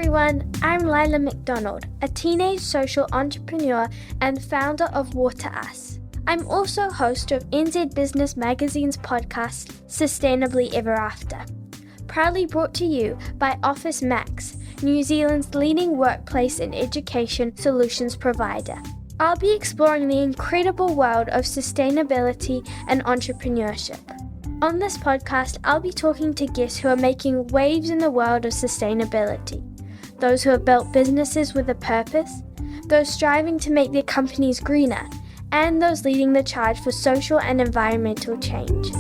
everyone, I'm Lila McDonald, a teenage social entrepreneur and founder of waterless. I'm also host of NZ Business Magazine's podcast, Sustainably Ever After. Proudly brought to you by Office Max, New Zealand's leading workplace and education solutions provider. I'll be exploring the incredible world of sustainability and entrepreneurship. On this podcast, I'll be talking to guests who are making waves in the world of sustainability, those who have built businesses with a purpose, those striving to make their companies greener, and those leading the charge for social and environmental change.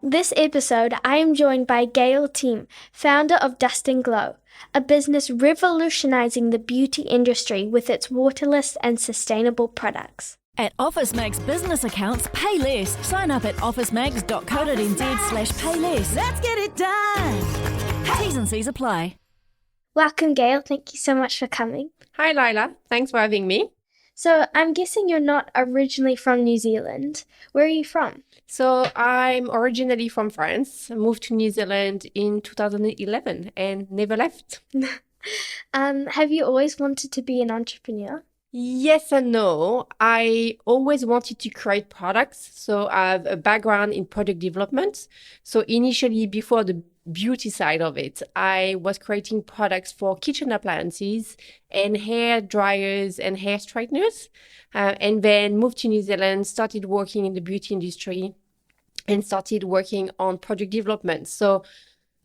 This episode, I am joined by Gaelle Thieme, founder of Dust & Glow, a business revolutionizing the beauty industry with its waterless and sustainable products. At Office Max business accounts, pay less. Sign up at officemax.co.nz/payless. Let's get it done. T's and C's apply. Welcome, Gaelle. Thank you so much for coming. Hi, Lila. Thanks for having me. So I'm guessing you're not originally from New Zealand. Where are you from? So I'm originally from France. I moved to New Zealand in 2011 and never left. Have you always wanted to be an entrepreneur? Yes and no. I always wanted to create products. So I have a background in product development. So initially, before the beauty side of it, I was creating products for kitchen appliances and hair dryers and hair straighteners. And then moved to New Zealand, started working in the beauty industry and started working on product development. So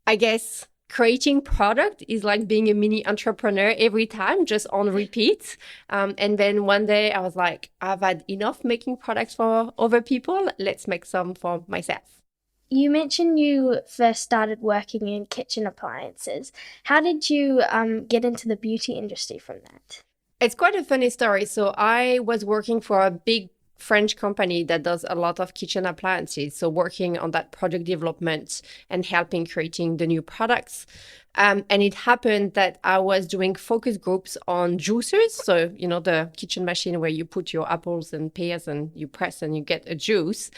I guess creating product is like being a mini entrepreneur every time, just on repeat. And then one day I was like, I've had enough making products for other people. Let's make some for myself. You mentioned you first started working in kitchen appliances. How did you get into the beauty industry from that? It's quite a funny story. So I was working for a big French company that does a lot of kitchen appliances. So working on that product development and helping creating the new products. And it happened that I was doing focus groups on juicers. So, you know, the kitchen machine where you put your apples and pears and you press and you get a juice.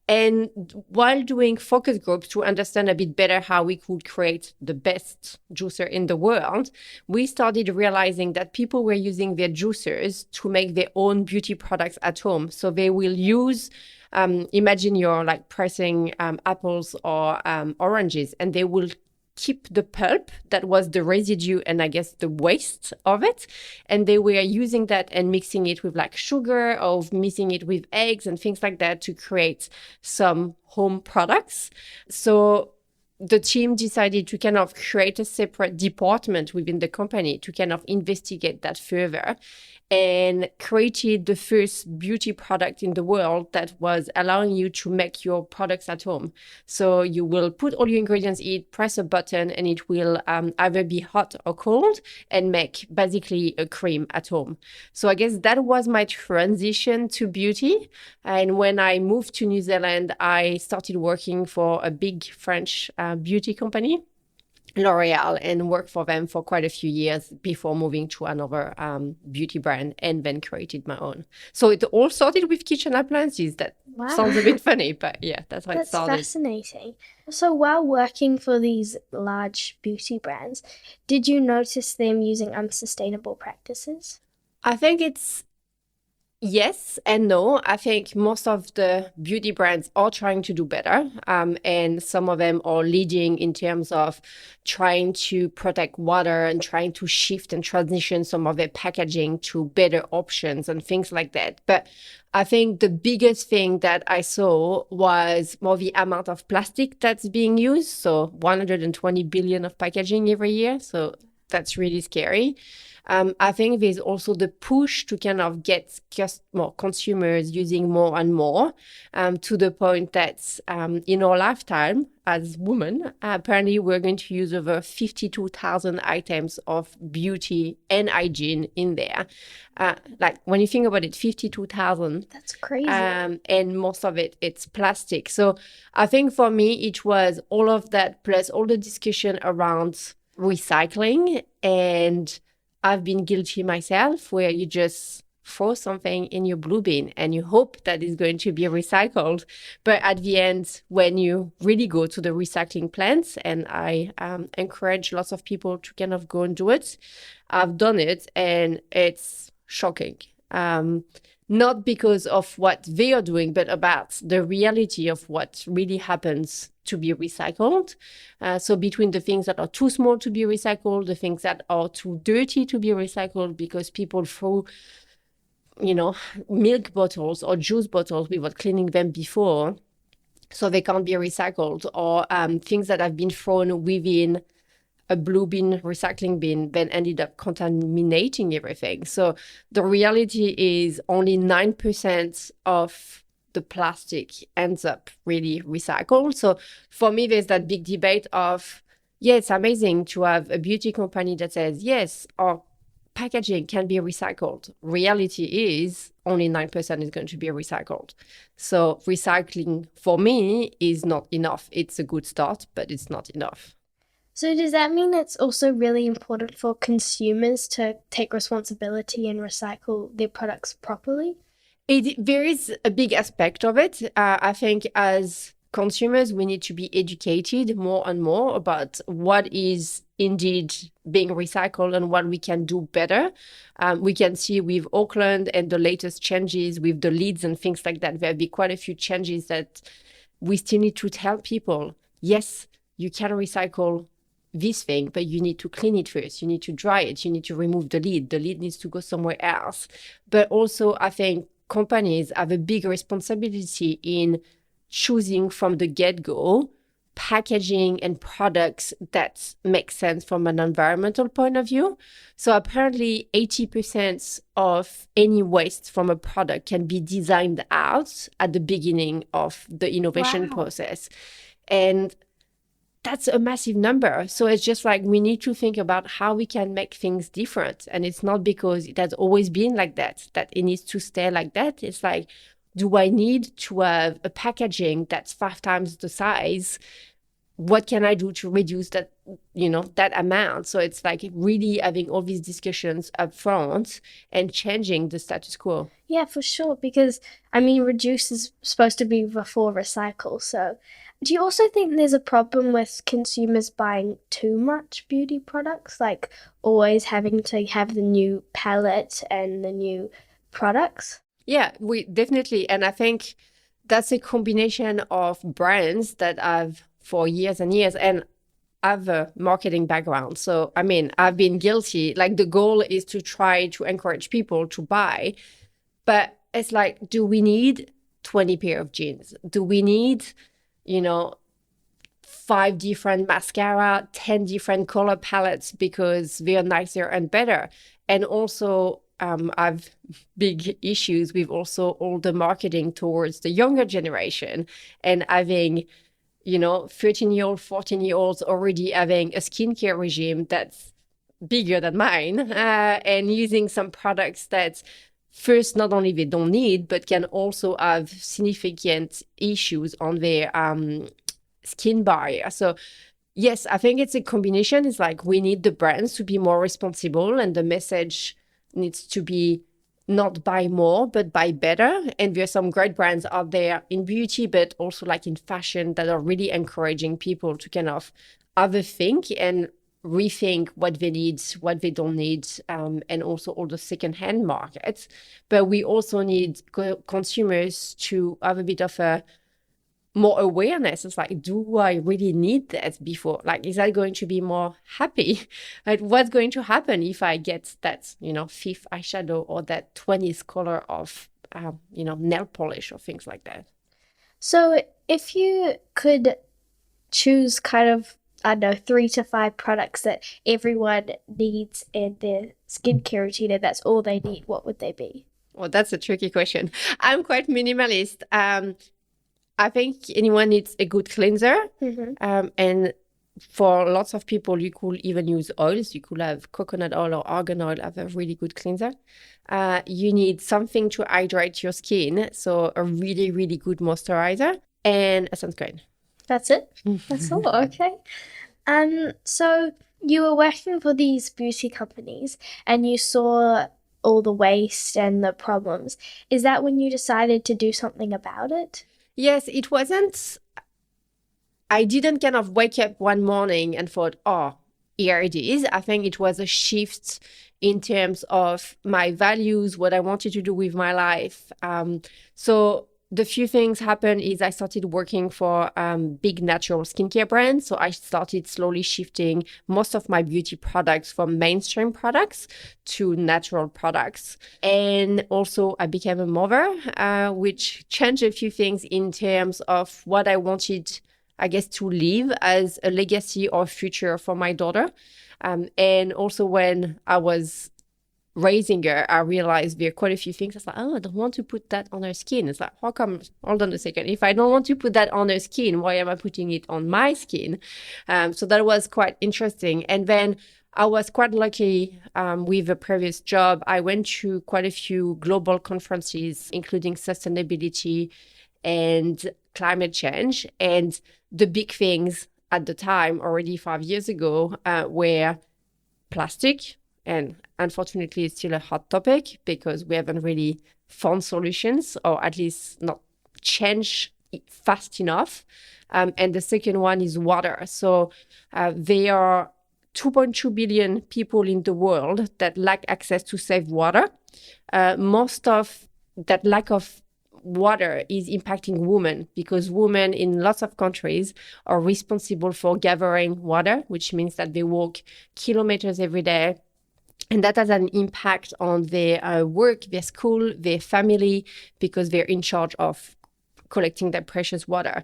And while doing focus groups to understand a bit better how we could create the best juicer in the world, we started realizing that people were using their juicers to make their own beauty products at home. So they will use, imagine you're like pressing apples or oranges, and they will keep the pulp that was the residue and I guess the waste of it. And they were using that and mixing it with like sugar or mixing it with eggs and things like that to create some home products. So the team decided to kind of create a separate department within the company to kind of investigate that further and created the first beauty product in the world that was allowing you to make your products at home. So you will put all your ingredients in, press a button, and it will either be hot or cold and make basically a cream at home. So I guess that was my transition to beauty. And when I moved to New Zealand, I started working for a big French beauty company, L'Oreal, and worked for them for quite a few years before moving to another beauty brand and then created my own. So it all started with kitchen appliances. That sounds a bit funny, but yeah, that's how it started. That's fascinating. So while working for these large beauty brands, did you notice them using unsustainable practices? I think it's yes and no. I think most of the beauty brands are trying to do better. And some of them are leading in terms of trying to protect water and trying to shift and transition some of their packaging to better options and things like that. But I think the biggest thing that I saw was more the amount of plastic that's being used. So 120 billion of packaging every year. So that's really scary. I think there's also the push to kind of get just more consumers using more and more to the point that in our lifetime as women, apparently we're going to use over 52,000 items of beauty and hygiene in there. Like when you think about it, 52,000. That's crazy. And most of it, it's plastic. So I think for me, it was all of that plus all the discussion around recycling, and I've been guilty myself where you just throw something in your blue bin and you hope that it's going to be recycled. But at the end, when you really go to the recycling plants, and I encourage lots of people to kind of go and do it, I've done it and it's shocking. Not because of what they are doing, but about the reality of what really happens to be recycled. So between the things that are too small to be recycled, the things that are too dirty to be recycled because people throw, milk bottles or juice bottles without cleaning them before, so they can't be recycled, or things that have been thrown within a blue bin, recycling bin, then ended up contaminating everything. So the reality is only 9% of the plastic ends up really recycled. So for me, there's that big debate of, yeah, it's amazing to have a beauty company that says, yes, our packaging can be recycled. Reality is only 9% is going to be recycled. So recycling for me is not enough. It's a good start, but it's not enough. So does that mean it's also really important for consumers to take responsibility and recycle their products properly? There is a big aspect of it. I think as consumers, we need to be educated more and more about what is indeed being recycled and what we can do better. We can see with Auckland and the latest changes with the lids and things like that, there'll be quite a few changes that we still need to tell people, yes, you can recycle this thing, but you need to clean it first. You need to dry it. You need to remove the lid. The lid needs to go somewhere else. But also, I think companies have a big responsibility in choosing from the get-go packaging and products that make sense from an environmental point of view. So apparently 80% of any waste from a product can be designed out at the beginning of the innovation process. And that's a massive number. So it's just like we need to think about how we can make things different. And it's not because it has always been like that it needs to stay like that. It's like, do I need to have a packaging that's 5 times the size? What can I do to reduce that, that amount? So it's like really having all these discussions up front and changing the status quo. Yeah, for sure. Because, reduce is supposed to be before recycle. So do you also think there's a problem with consumers buying too much beauty products? Like always having to have the new palette and the new products? Yeah, we definitely. And I think that's a combination of brands that have for years and years, and I have a marketing background. So, I've been guilty. Like the goal is to try to encourage people to buy, but it's like, do we need 20 pair of jeans? Do we need, 5 different mascara, 10 different color palettes because they are nicer and better? And also, I've big issues with also all the marketing towards the younger generation and having 13-year-old, 14-year-olds already having a skincare regime that's bigger than mine and using some products that first, not only they don't need, but can also have significant issues on their skin barrier. So yes, I think it's a combination. It's like we need the brands to be more responsible and the message needs to be not buy more, but buy better. And there's some great brands out there in beauty, but also like in fashion that are really encouraging people to kind of have a think and rethink what they need, what they don't need, and also all the secondhand markets. But we also need consumers to have a bit of a more awareness. It's like, do I really need that before? Like, is that going to be more happy? Like, what's going to happen if I get that, 5th eyeshadow or that 20th color of, nail polish or things like that? So if you could choose kind of, 3 to 5 products that everyone needs in their skincare routine and that's all they need, what would they be? Well, that's a tricky question. I'm quite minimalist. I think anyone needs a good cleanser. Mm-hmm. And for lots of people, you could even use oils. You could have coconut oil or argan oil have a really good cleanser. You need something to hydrate your skin. So a really, really good moisturizer and a sunscreen. That's it? That's all? Okay. So you were working for these beauty companies and you saw all the waste and the problems. Is that when you decided to do something about it? Yes, it wasn't. I didn't kind of wake up one morning and thought, oh, here it is. I think it was a shift in terms of my values, what I wanted to do with my life. So the few things happened is I started working for big natural skincare brands. So I started slowly shifting most of my beauty products from mainstream products to natural products. And also I became a mother, which changed a few things in terms of what I wanted, I guess, to leave as a legacy or future for my daughter. And also when I was raising her, I realized there are quite a few things. I was like, oh, I don't want to put that on her skin. It's like, how come? Hold on a second. If I don't want to put that on her skin, why am I putting it on my skin? So that was quite interesting. And then I was quite lucky with a previous job. I went to quite a few global conferences, including sustainability and climate change. And the big things at the time, already 5 years ago, were plastic. And unfortunately, it's still a hot topic because we haven't really found solutions, or at least not changed fast enough. And the second one is water. So there are 2.2 billion people in the world that lack access to safe water. Most of that lack of water is impacting women because women in lots of countries are responsible for gathering water, which means that they walk kilometers every day. And that has an impact on their work, their school, their family, because they're in charge of collecting that precious water.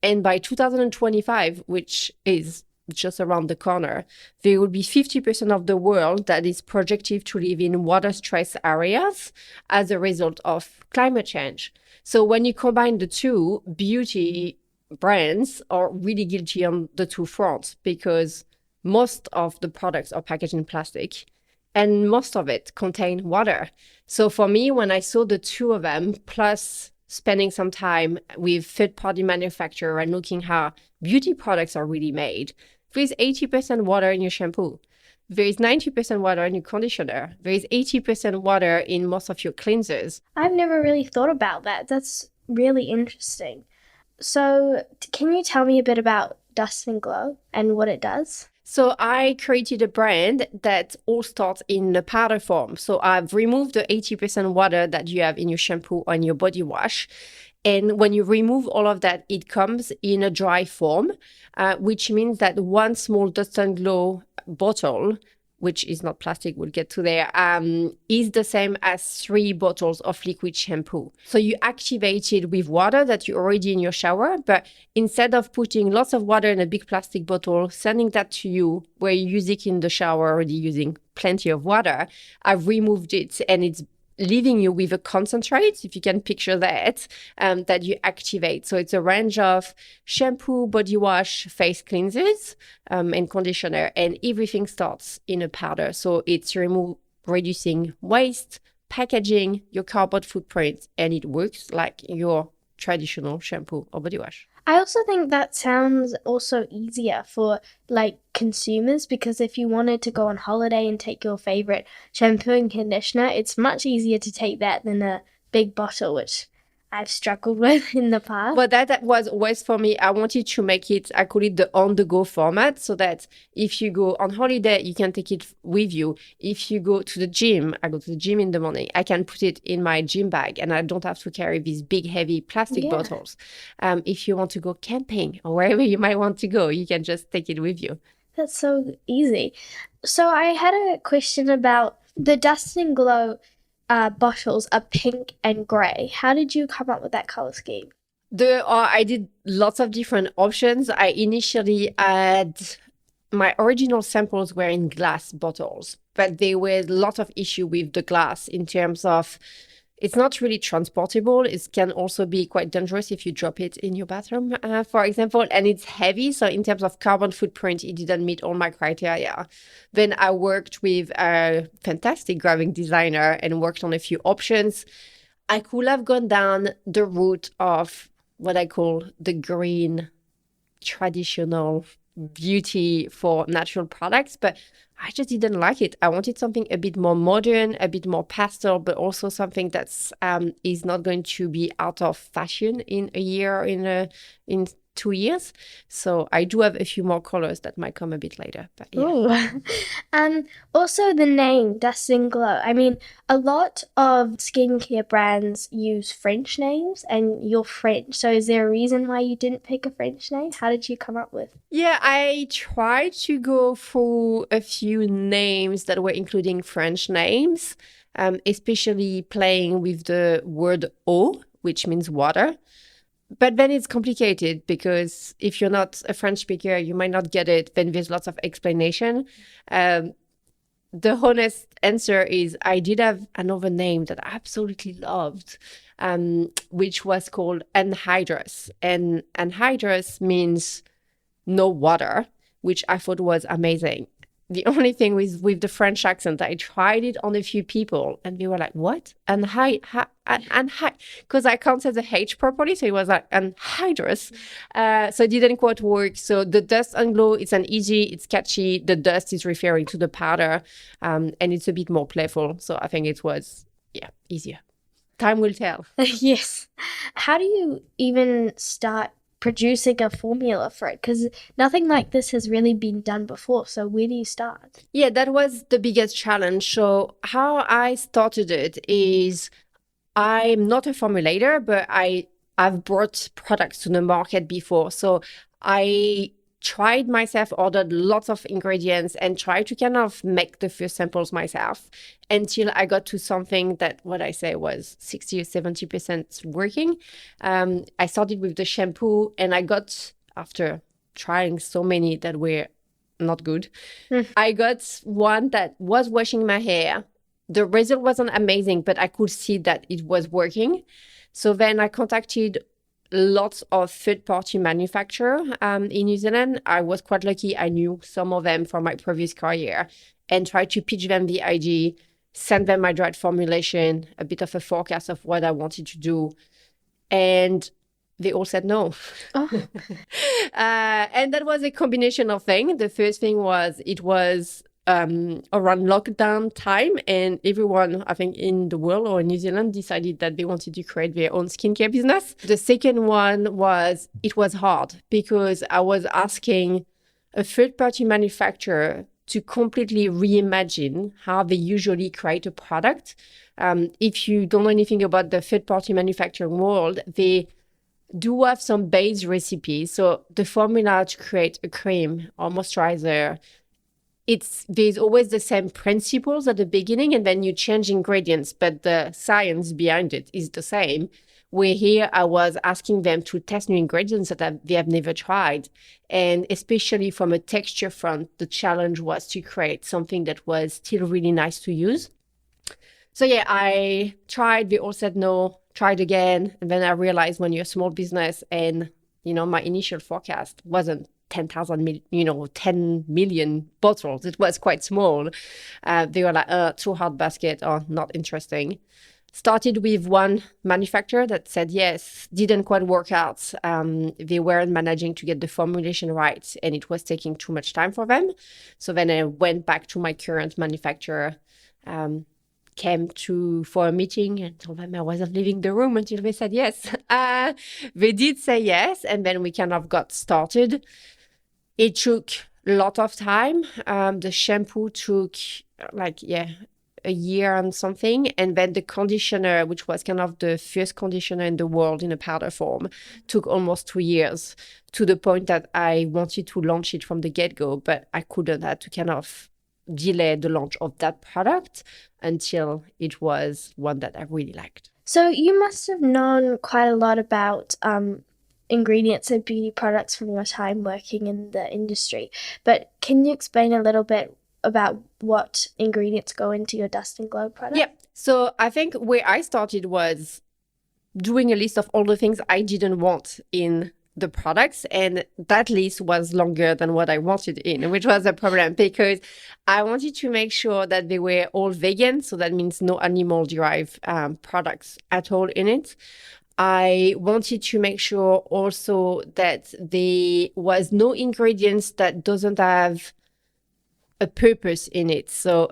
And by 2025, which is just around the corner, there will be 50% of the world that is projected to live in water-stressed areas as a result of climate change. So when you combine the two, beauty brands are really guilty on the two fronts because most of the products are packaged in plastic. And most of it contain water. So for me, when I saw the two of them, plus spending some time with third-party manufacturer and looking how beauty products are really made, there is 80% water in your shampoo. There is 90% water in your conditioner. There is 80% water in most of your cleansers. I've never really thought about that. That's really interesting. So can you tell me a bit about Dust and Glow and what it does? So I created a brand that all starts in the powder form. So I've removed the 80% water that you have in your shampoo or in your body wash. And when you remove all of that, it comes in a dry form, which means that one small Dust and Glow bottle, which is not plastic, we'll get to there, is the same as 3 bottles of liquid shampoo. So you activate it with water that you already in your shower, but instead of putting lots of water in a big plastic bottle, sending that to you where you use it in the shower already using plenty of water, I've removed it and it's leaving you with a concentrate, if you can picture that, that you activate. So it's a range of shampoo, body wash, face cleansers, and conditioner, and everything starts in a powder. So it's reducing waste, packaging, your carbon footprint, and it works like your traditional shampoo or body wash. I also think that sounds also easier for like consumers because if you wanted to go on holiday and take your favorite shampoo and conditioner, it's much easier to take that than a big bottle, which I've struggled with in the past. But that was always for me. I wanted to make it, I call it the on-the-go format, so that if you go on holiday, you can take it with you. If you go to the gym, I go to the gym in the morning, I can put it in my gym bag and I don't have to carry these big, heavy plastic bottles. If you want to go camping or wherever you might want to go, you can just take it with you. That's so easy. So I had a question about the Dust and Glow bottles are pink and grey. How did you come up with that color scheme? I did lots of different options. I initially had my original samples were in glass bottles, but there were a lot of issue with the glass in terms of it's not really transportable. It can also be quite dangerous if you drop it in your bathroom, for example, and it's heavy. So in terms of carbon footprint, it didn't meet all my criteria. Then I worked with a fantastic graphic designer and worked on a few options. I could have gone down the route of what I call the green traditional beauty for natural products, but I just didn't like it. I wanted something a bit more modern, a bit more pastel, but also something that's is not going to be out of fashion in a year, in 2 years. So I do have a few more colors that might come a bit later. But yeah. Ooh. And also the name, Dust and Glow. I mean, a lot of skincare brands use French names, and you're French. So is there a reason why you didn't pick a French name? How did you come up with? Yeah, I tried to go through a few names that were including French names, especially playing with the word eau, which means water. But then it's complicated because if you're not a French speaker, you might not get it. Then there's lots of explanation. The honest answer is I did have another name that I absolutely loved, which was called anhydrous. And anhydrous means no water, which I thought was amazing. The only thing with the French accent, I tried it on a few people and they were like, what? Because I can't say the H properly. So it was like anhydrous. So it didn't quite work. So the Dust and Glow, it's catchy. The dust is referring to the powder, and it's a bit more playful. So I think it was, easier. Time will tell. Yes. How do you even start producing a formula for it? Because nothing like this has really been done before. So where do you start? Yeah, that was the biggest challenge. So how I started it is I'm not a formulator, but I've brought products to the market before. So I tried myself, ordered lots of ingredients and tried to kind of make the first samples myself until I got to something that what I say was 60 or 70% working. I started with the shampoo and I got, after trying so many that were not good, I got one that was washing my hair. The result wasn't amazing, but I could see that it was working. So then I contacted lots of third-party manufacturers in New Zealand. I was quite lucky. I knew some of them from my previous career and tried to pitch them the idea, send them my dried formulation, a bit of a forecast of what I wanted to do. And they all said no. Oh. And that was a combination of things. The first thing was it was around lockdown time, and everyone, I think, in the world or in New Zealand decided that they wanted to create their own skincare business. The second one was it was hard because I was asking a third-party manufacturer to completely reimagine how they usually create a product. If you don't know anything about the third-party manufacturing world, they do have some base recipes. So the formula to create a cream or moisturizer, there's always the same principles at the beginning, and then you change ingredients, but the science behind it is the same. Where here I was asking them to test new ingredients that they have never tried. And especially from a texture front, the challenge was to create something that was still really nice to use. So yeah, I tried, they all said no, tried again. And then I realized when you're a small business and, my initial forecast wasn't 10 million bottles. It was quite small. They were like, too hard basket or not interesting. Started with one manufacturer that said yes, didn't quite work out. They weren't managing to get the formulation right and it was taking too much time for them. So then I went back to my current manufacturer, came for a meeting and told them I wasn't leaving the room until they said yes. They did say yes, and then we kind of got started. It took a lot of time. The shampoo took a year and something. And then the conditioner, which was kind of the first conditioner in the world in a powder form, took almost 2 years, to the point that I wanted to launch it from the get-go, but I couldn't. I had to kind of delay the launch of that product until it was one that I really liked. So you must have known quite a lot about ingredients and beauty products from your time working in the industry. But can you explain a little bit about what ingredients go into your Dust and Glow product? Yeah. So I think where I started was doing a list of all the things I didn't want in the products, and that list was longer than what I wanted in, which was a problem because I wanted to make sure that they were all vegan. So that means no animal derived products at all in it. I wanted to make sure also that there was no ingredients that doesn't have a purpose in it. So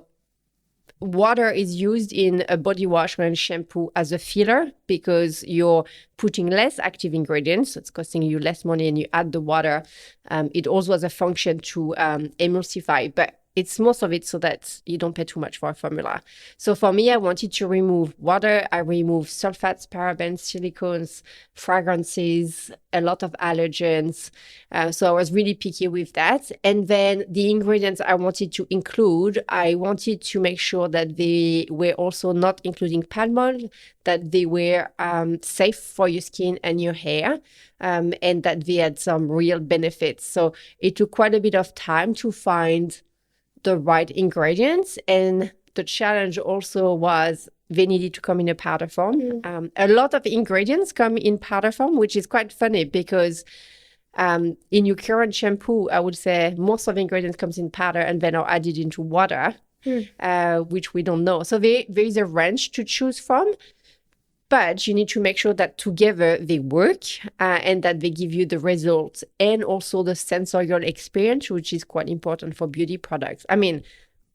water is used in a body wash and shampoo as a filler because you're putting less active ingredients. So it's costing you less money, and you add the water. It also has a function to emulsify, but it's most of it so that you don't pay too much for a formula. So for me, I wanted to remove water. I removed sulfates, parabens, silicones, fragrances, a lot of allergens. So I was really picky with that. And then the ingredients I wanted to include, I wanted to make sure that they were also not including palm oil, that they were safe for your skin and your hair, and that they had some real benefits. So it took quite a bit of time to find the right ingredients, and the challenge also was they needed to come in a powder form. A lot of ingredients come in powder form, which is quite funny because in your current shampoo, I would say most of the ingredients comes in powder and then are added into water, which we don't know. So there is a range to choose from, but you need to make sure that together they work and that they give you the results and also the sensorial experience, which is quite important for beauty products. I mean,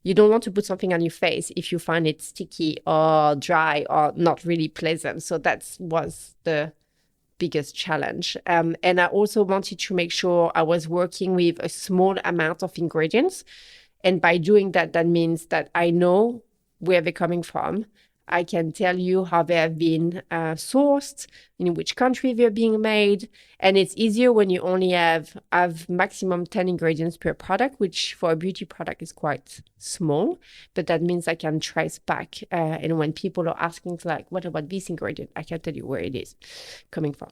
you don't want to put something on your face if you find it sticky or dry or not really pleasant. So that was the biggest challenge. And I also wanted to make sure I was working with a small amount of ingredients. And by doing that, that means that I know where they're coming from. I can tell you how they have been sourced, in which country they're being made. And it's easier when you only have maximum 10 ingredients per product, which for a beauty product is quite small. But that means I can trace back. And when people are asking, like, what about this ingredient? I can tell you where it is coming from.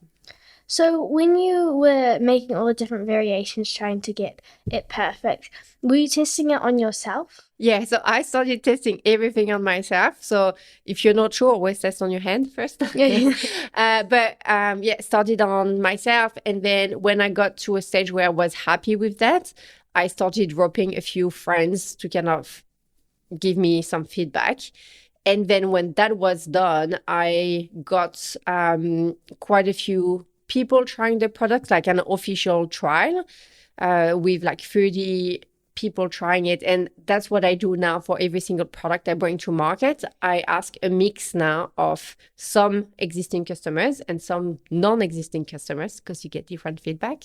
So when you were making all the different variations, trying to get it perfect, were you testing it on yourself? Yeah, so I started testing everything on myself. So if you're not sure, always test on your hand first. Started on myself. And then when I got to a stage where I was happy with that, I started roping a few friends to kind of give me some feedback. And then when that was done, I got quite a few people trying the product, like an official trial with like 30 people trying it. And that's what I do now for every single product I bring to market. I ask a mix now of some existing customers and some non-existing customers, because you get different feedback,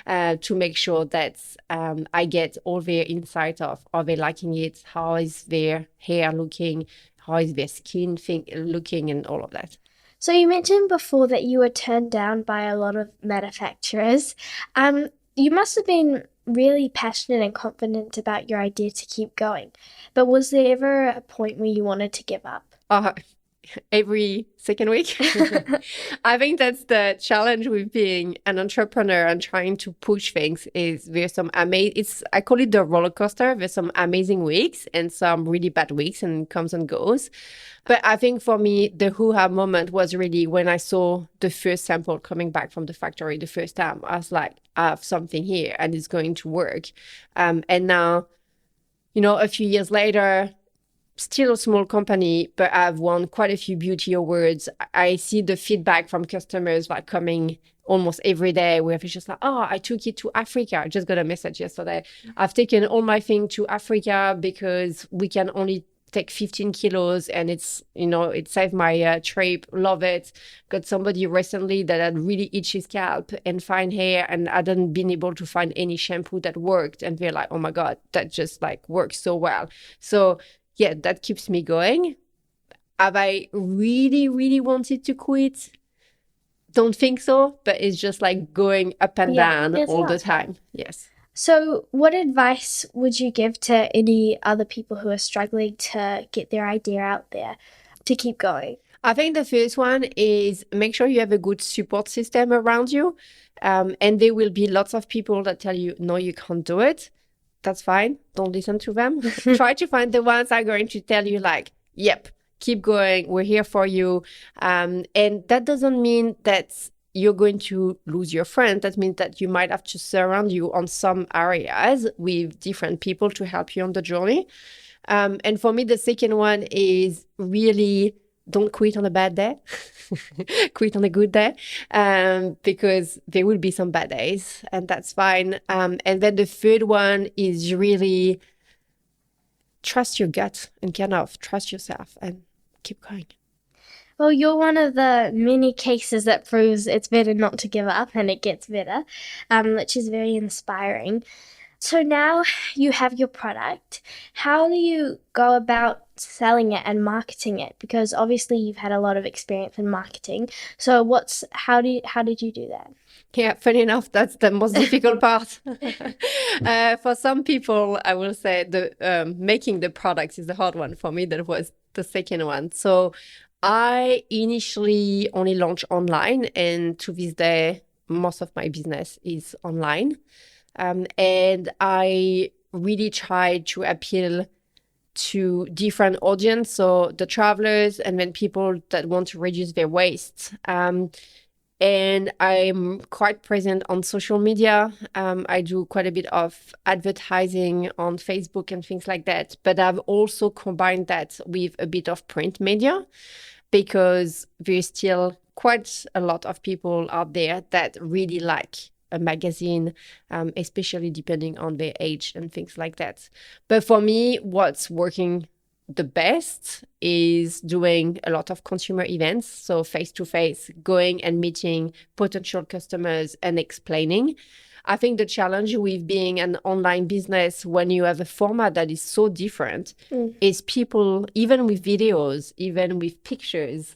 to make sure that I get all their insight of, are they liking it? How is their hair looking? How is their skin looking, and all of that. So you mentioned before that you were turned down by a lot of manufacturers. You must have been really passionate and confident about your idea to keep going. But was there ever a point where you wanted to give up? Every second week. I think that's the challenge with being an entrepreneur and trying to push things. Is there's some I call it the roller coaster. There's some amazing weeks and some really bad weeks, and it comes and goes. But I think for me, the hoo-ha moment was really when I saw the first sample coming back from the factory the first time. I was like, I have something here and it's going to work. And now, a few years later, still a small company, but I've won quite a few beauty awards. I see the feedback from customers like coming almost every day, where it's just like, I took it to Africa. I just got a message yesterday. I've taken all my thing to Africa because we can only take 15 kilos and it's, it saved my trip. Love it. Got somebody recently that had really itchy scalp and fine hair, and I hadn't been able to find any shampoo that worked. And they're like, oh my God, that just like works so well. So yeah, that keeps me going. Have I really, really wanted to quit? Don't think so, but it's just like going up and down all the time. Yes. So what advice would you give to any other people who are struggling to get their idea out there to keep going? I think the first one is make sure you have a good support system around you. And there will be lots of people that tell you, no, you can't do it. That's fine. Don't listen to them. Try to find the ones that are going to tell you like, yep, keep going. We're here for you. And that doesn't mean that you're going to lose your friend. That means that you might have to surround you on some areas with different people to help you on the journey. And for me, the second one is really don't quit on a bad day, quit on a good day, because there will be some bad days, and that's fine. And then the third one is really trust your gut and kind of trust yourself and keep going. Well, you're one of the many cases that proves it's better not to give up and it gets better, which is very inspiring. So now you have your product. How do you go about selling it and marketing it? Because obviously you've had a lot of experience in marketing. So how did you do that? Yeah, funny enough, that's the most difficult part. For some people, I will say the making the products is the hard one. For me, that was the second one. So I initially only launched online, and to this day, most of my business is online. And I really tried to appeal to different audience, so the travelers and then people that want to reduce their waste. And I'm quite present on social media. I do quite a bit of advertising on Facebook and things like that. But I've also combined that with a bit of print media, because there's still quite a lot of people out there that really like a magazine, especially depending on their age and things like that. But for me, what's working the best is doing a lot of consumer events. So face-to-face, going and meeting potential customers and explaining. I think the challenge with being an online business when you have a format that is so different is people, even with videos, even with pictures,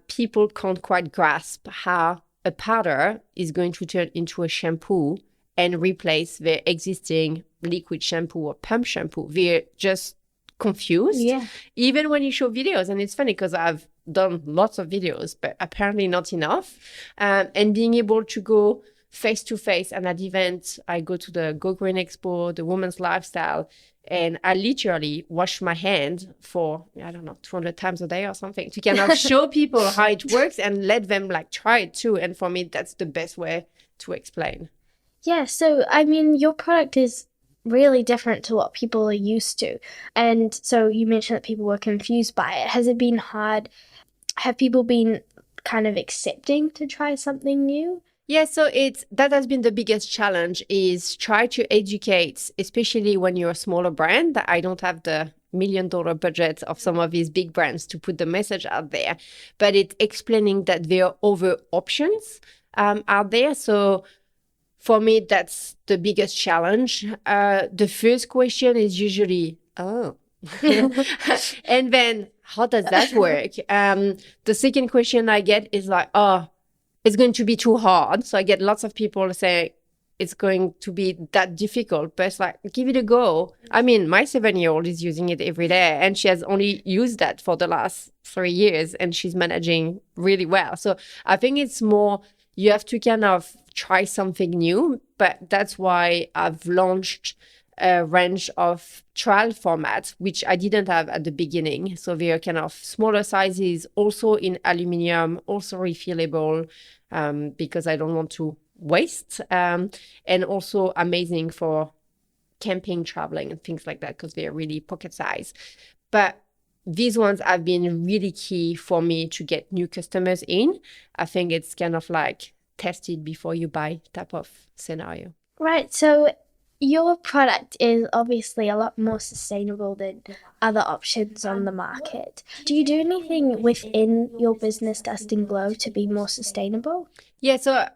people can't quite grasp how a powder is going to turn into a shampoo and replace their existing liquid shampoo or pump shampoo. They're just confused, even when you show videos. And it's funny because I've done lots of videos, but apparently not enough. And being able to go face to face and at events, I go to the Go Green Expo, the Women's Lifestyle, and I literally wash my hand for, 200 times a day or something to kind of show people how it works and let them like try it too. And for me, that's the best way to explain. Yeah, so I mean, your product is really different to what people are used to. And so you mentioned that people were confused by it. Has it been hard? Have people been kind of accepting to try something new? Yeah, so that has been the biggest challenge, is try to educate, especially when you're a smaller brand, that I don't have the $1 million budget of some of these big brands to put the message out there. But it's explaining that there are other options out there. So for me, that's the biggest challenge. The first question is usually, oh. And then how does that work? The second question I get is like, oh, it's going to be too hard. So I get lots of people saying it's going to be that difficult, but it's like, give it a go. I mean, my 7-year-old is using it every day, and she has only used that for the last 3 years, and she's managing really well. So I think it's more, you have to kind of try something new, but that's why I've launched a range of trial formats, which I didn't have at the beginning. So they are kind of smaller sizes, also in aluminum, also refillable, because I don't want to waste, and also amazing for camping, traveling, and things like that, because they are really pocket size. But these ones have been really key for me to get new customers in. I think it's kind of like test it before you buy type of scenario. Right. So your product is obviously a lot more sustainable than other options on the market. Do you do anything within your business, Dust and Glow, to be more sustainable? Yeah, so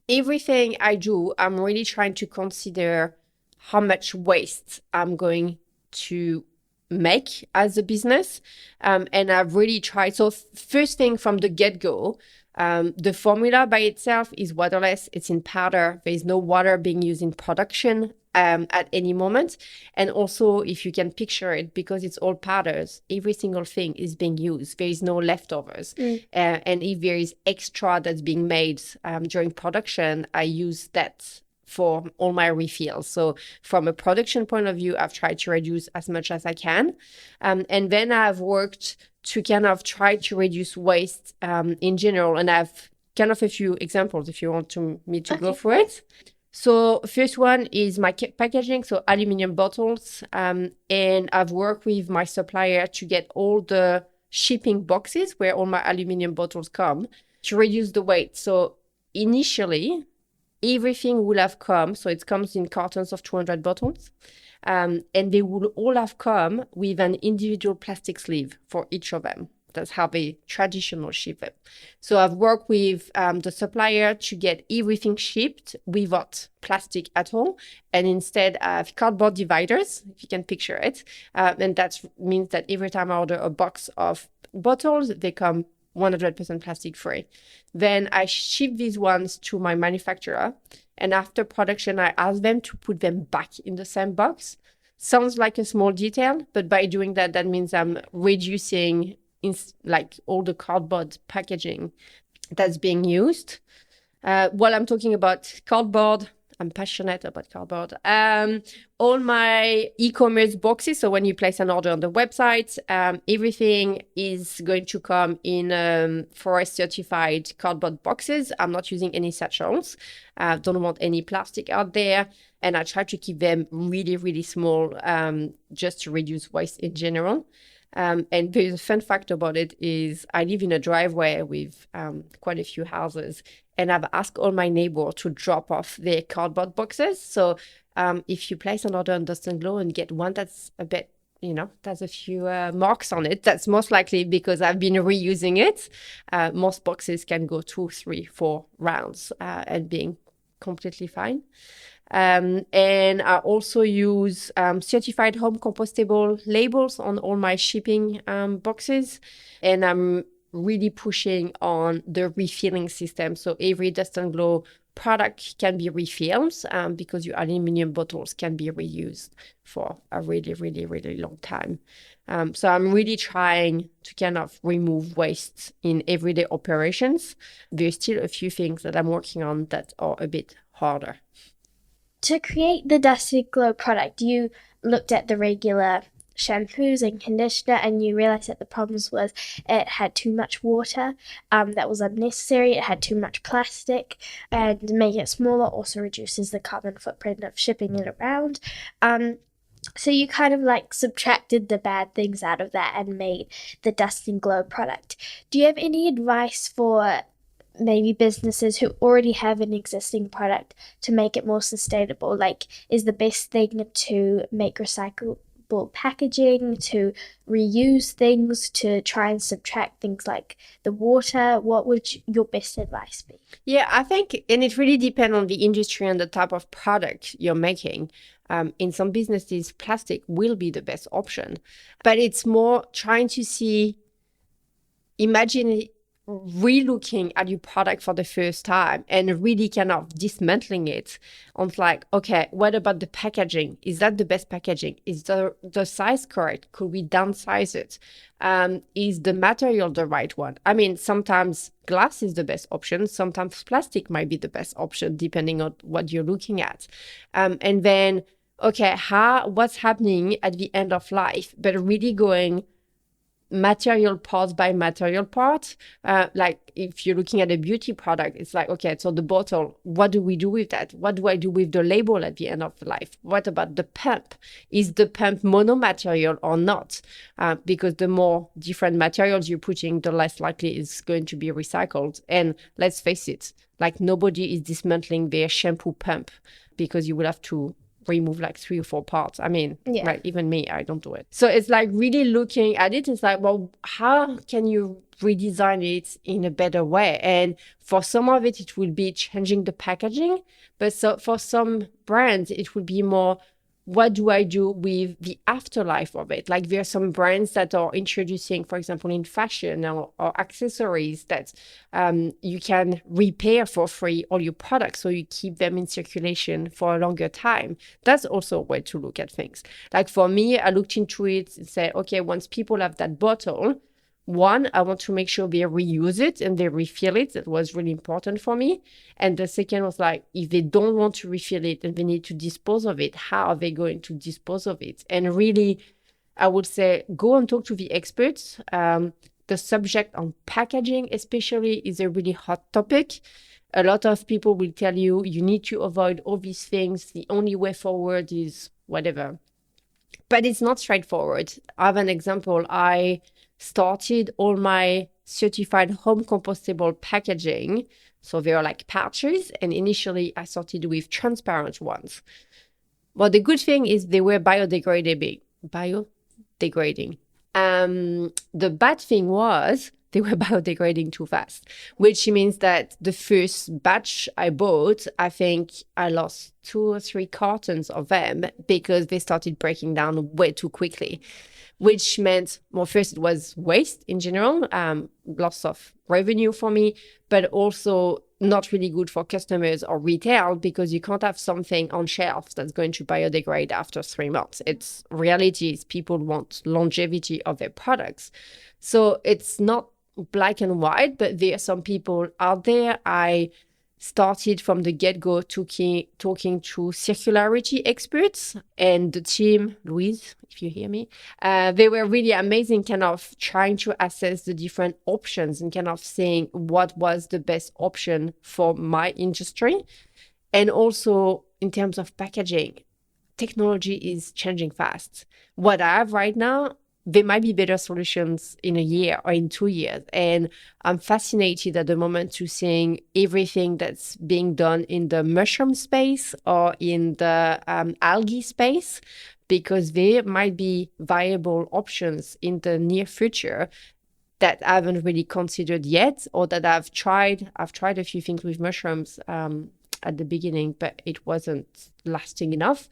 everything I do, I'm really trying to consider how much waste I'm going to make as a business. And I've really tried. So first thing from the get-go, the formula by itself is waterless. It's in powder. There is no water being used in production at any moment. And also, if you can picture it, because it's all powders, every single thing is being used. There is no leftovers. And if there is extra that's being made during production, I use that for all my refills. So from a production point of view, I've tried to reduce as much as I can. And then I've worked to kind of try to reduce waste in general. And I have kind of a few examples if you want me to go for it. So first one is my packaging, so aluminum bottles. And I've worked with my supplier to get all the shipping boxes where all my aluminum bottles come to reduce the weight. So initially, everything will have come. So it comes in cartons of 200 bottles. And they will all have come with an individual plastic sleeve for each of them. That's how they traditionally ship it. So I've worked with the supplier to get everything shipped without plastic at all. And instead I have cardboard dividers, if you can picture it. And that means that every time I order a box of bottles, they come 100% plastic free. Then I ship these ones to my manufacturer. And after production, I ask them to put them back in the same box. Sounds like a small detail, but by doing that, that means I'm reducing all the cardboard packaging that's being used. While I'm talking about cardboard, I'm passionate about cardboard. All my e-commerce boxes, so when you place an order on the website, everything is going to come in forest certified cardboard boxes. I'm not using any satchels. Don't want any plastic out there. And I try to keep them really, really small, just to reduce waste in general. And the fun fact about it is I live in a driveway with quite a few houses, and I've asked all my neighbors to drop off their cardboard boxes. So if you place an order on Dust and Glow and get one that's a bit, there's a few marks on it, that's most likely because I've been reusing it. Most boxes can go 2, 3, 4 rounds and being completely fine. And I also use certified home compostable labels on all my shipping boxes. And I'm really pushing on the refilling system. So every Dust and Glow product can be refilled because your aluminum bottles can be reused for a really, really, really long time. So I'm really trying to kind of remove waste in everyday operations. There's still a few things that I'm working on that are a bit harder. To create the Dust and Glow product, you looked at the regular shampoos and conditioner and you realized that the problems was it had too much water that was unnecessary, it had too much plastic, and making it smaller also reduces the carbon footprint of shipping it around. So you kind of subtracted the bad things out of that and made the Dust and Glow product. Do you have any advice for maybe businesses who already have an existing product to make it more sustainable? Is the best thing to make recyclable packaging, to reuse things, to try and subtract things like the water? What would your best advice be? Yeah, I think, and it really depends on the industry and the type of product you're making. In some businesses, plastic will be the best option, but it's more trying to see, imagine re-looking at your product for the first time and really kind of dismantling it on okay, what about the packaging? Is that the best packaging? Is the size correct? Could we downsize it? Is the material the right one? I mean, sometimes glass is the best option. Sometimes plastic might be the best option, depending on what you're looking at. And then, okay, what's happening at the end of life? But really going material part by material part. If you're looking at a beauty product, it's okay, so the bottle, what do we do with that? What do I do with the label at the end of life? What about the pump? Is the pump mono-material or not? Because the more different materials you're putting, the less likely it's going to be recycled. And let's face it, nobody is dismantling their shampoo pump because you will have to remove 3 or 4 parts. I mean, even me, I don't do it. So it's really looking at it. It's well, how can you redesign it in a better way? And for some of it, it will be changing the packaging. But so for some brands, it will be more, what do I do with the afterlife of it? There are some brands that are introducing, for example, in fashion or accessories that you can repair for free all your products, so you keep them in circulation for a longer time. That's also a way to look at things. For me, I looked into it and said, okay, once people have that bottle, one, I want to make sure they reuse it and they refill it. That was really important for me. And the second was if they don't want to refill it and they need to dispose of it, how are they going to dispose of it? And really, I would say, go and talk to the experts. The subject on packaging especially is a really hot topic. A lot of people will tell you, you need to avoid all these things. The only way forward is whatever. But it's not straightforward. I have an example. I started all my certified home compostable packaging. So they are like pouches. And initially I started with transparent ones. Well, the good thing is they were biodegrading. The bad thing was they were biodegrading too fast, which means that the first batch I bought, I think I lost 2 or 3 cartons of them because they started breaking down way too quickly, which meant, well, first it was waste in general, loss of revenue for me, but also not really good for customers or retail because you can't have something on shelf that's going to biodegrade after 3 months. It's reality is people want longevity of their products. So it's not black and white, but there are some people out there. I started from the get-go talking to circularity experts, and the team, Louise, if you hear me, they were really amazing, kind of trying to assess the different options and kind of saying what was the best option for my industry. And also in terms of packaging, technology is changing fast. What I have right now, there might be better solutions in a year or in 2 years. And I'm fascinated at the moment to seeing everything that's being done in the mushroom space or in the algae space, because there might be viable options in the near future that I haven't really considered yet, or that I've tried. I've tried a few things with mushrooms at the beginning, but it wasn't lasting enough.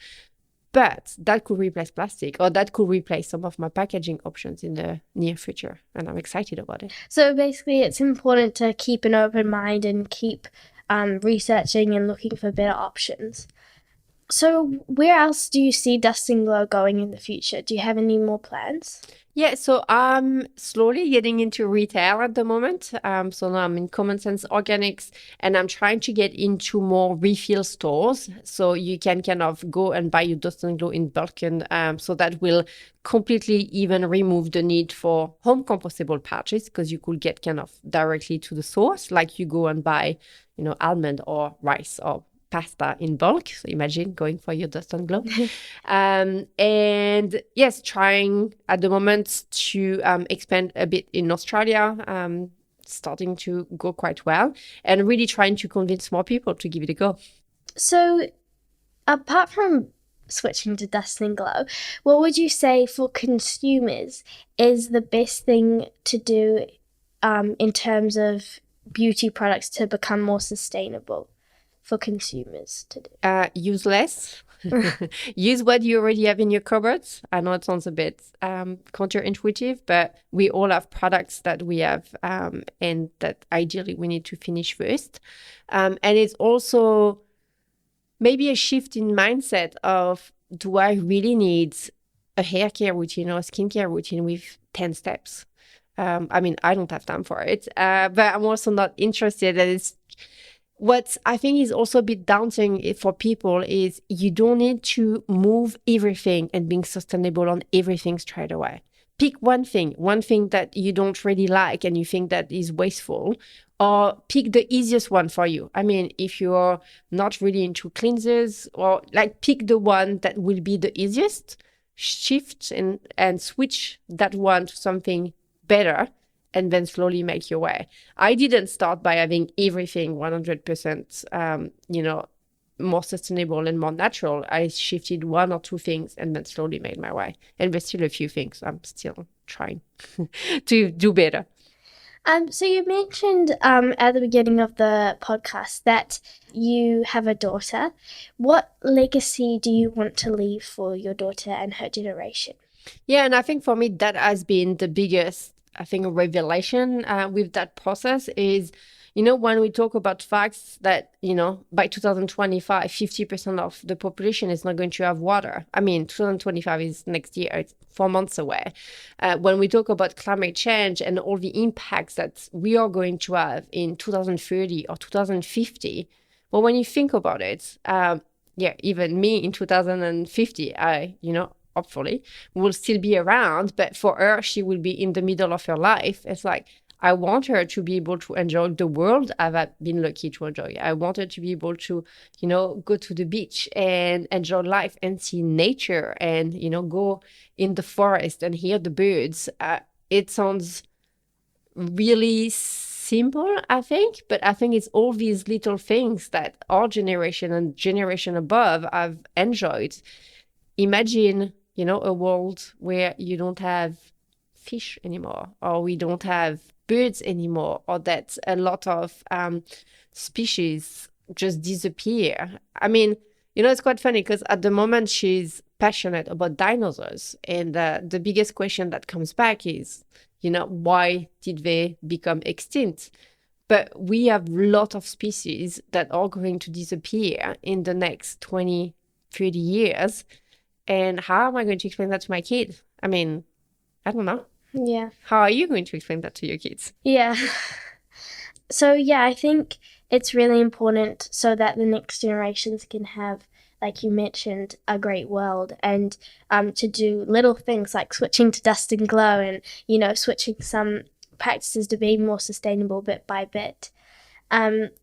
But that could replace plastic, or that could replace some of my packaging options in the near future. And I'm excited about it. So basically, it's important to keep an open mind and keep researching and looking for better options. So where else do you see Dust and Glow going in the future? Do you have any more plans? Yeah, so I'm slowly getting into retail at the moment. So now I'm in Common Sense Organics, and I'm trying to get into more refill stores. So you can kind of go and buy your Dust and Glow in bulk, and so that will completely even remove the need for home compostable pouches, because you could get kind of directly to the source, like you go and buy, almond or rice or pasta in bulk. So imagine going for your Dust and Glow. And yes, trying at the moment to expand a bit in Australia, starting to go quite well, and really trying to convince more people to give it a go. So apart from switching to Dust and Glow, what would you say for consumers is the best thing to do in terms of beauty products to become more sustainable for consumers to do? Use less. Use what you already have in your cupboards. I know it sounds a bit counterintuitive, but we all have products that we have and that ideally we need to finish first. And it's also maybe a shift in mindset of, do I really need a hair care routine or a skincare routine with 10 steps? I mean, I don't have time for it, but I'm also not interested. And it's what I think is also a bit daunting for people is you don't need to move everything and being sustainable on everything straight away. Pick one thing that you don't really like and you think that is wasteful, or pick the easiest one for you. I mean, if you're not really into cleansers, or like pick the one that will be the easiest, shift and switch that one to something better, and then slowly make your way. I didn't start by having everything 100%, more sustainable and more natural. I shifted 1 or 2 things and then slowly made my way. And there's still a few things I'm still trying to do better. So you mentioned at the beginning of the podcast that you have a daughter. What legacy do you want to leave for your daughter and her generation? Yeah, and I think for me that has been the biggest, revelation with that process is, when we talk about facts that, by 2025, 50% of the population is not going to have water. I mean, 2025 is next year, it's 4 months away. When we talk about climate change and all the impacts that we are going to have in 2030 or 2050, well, when you think about it, even me in 2050, hopefully will still be around, but for her, she will be in the middle of her life. It's like, I want her to be able to enjoy the world I've been lucky to enjoy. I want her to be able to, go to the beach and enjoy life and see nature and, go in the forest and hear the birds. it sounds really simple, I think, but I think it's all these little things that our generation and generation above have enjoyed. Imagine, a world where you don't have fish anymore, or we don't have birds anymore, or that a lot of species just disappear. I mean, it's quite funny because at the moment she's passionate about dinosaurs, and the biggest question that comes back is, why did they become extinct? But we have a lot of species that are going to disappear in the next 20, 30 years. And how am I going to explain that to my kid? I mean, I don't know. Yeah. How are you going to explain that to your kids? Yeah. So, yeah, I think it's really important so that the next generations can have, like you mentioned, a great world, and to do little things like switching to Dust and Glow and, switching some practices to be more sustainable bit by bit.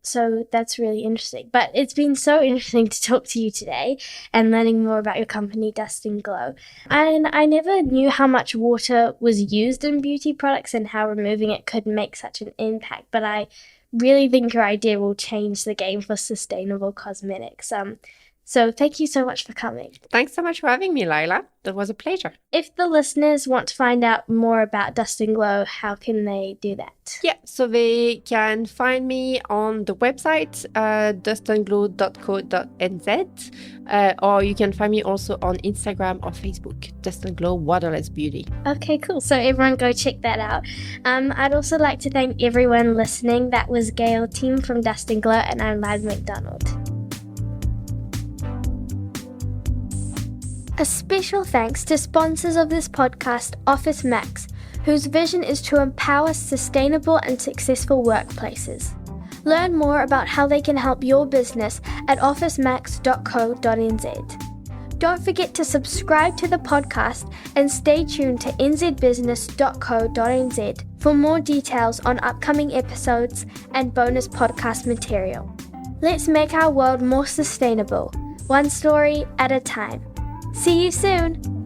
So that's really interesting. But it's been so interesting to talk to you today and learning more about your company, Dust and Glow. And I never knew how much water was used in beauty products and how removing it could make such an impact. But I really think your idea will change the game for sustainable cosmetics. So thank you so much for coming. Thanks so much for having me, Lila. That was a pleasure. If the listeners want to find out more about Dust and Glow, how can they do that? Yeah, so they can find me on the website, dustandglow.co.nz, or you can find me also on Instagram or Facebook, Dust and Glow Waterless Beauty. Okay, cool. So everyone go check that out. I'd also like to thank everyone listening. That was Gaelle Thieme from Dust and Glow, and I'm Lila McDonald. A special thanks to sponsors of this podcast, Office Max, whose vision is to empower sustainable and successful workplaces. Learn more about how they can help your business at officemax.co.nz. Don't forget to subscribe to the podcast and stay tuned to nzbusiness.co.nz for more details on upcoming episodes and bonus podcast material. Let's make our world more sustainable, one story at a time. See you soon!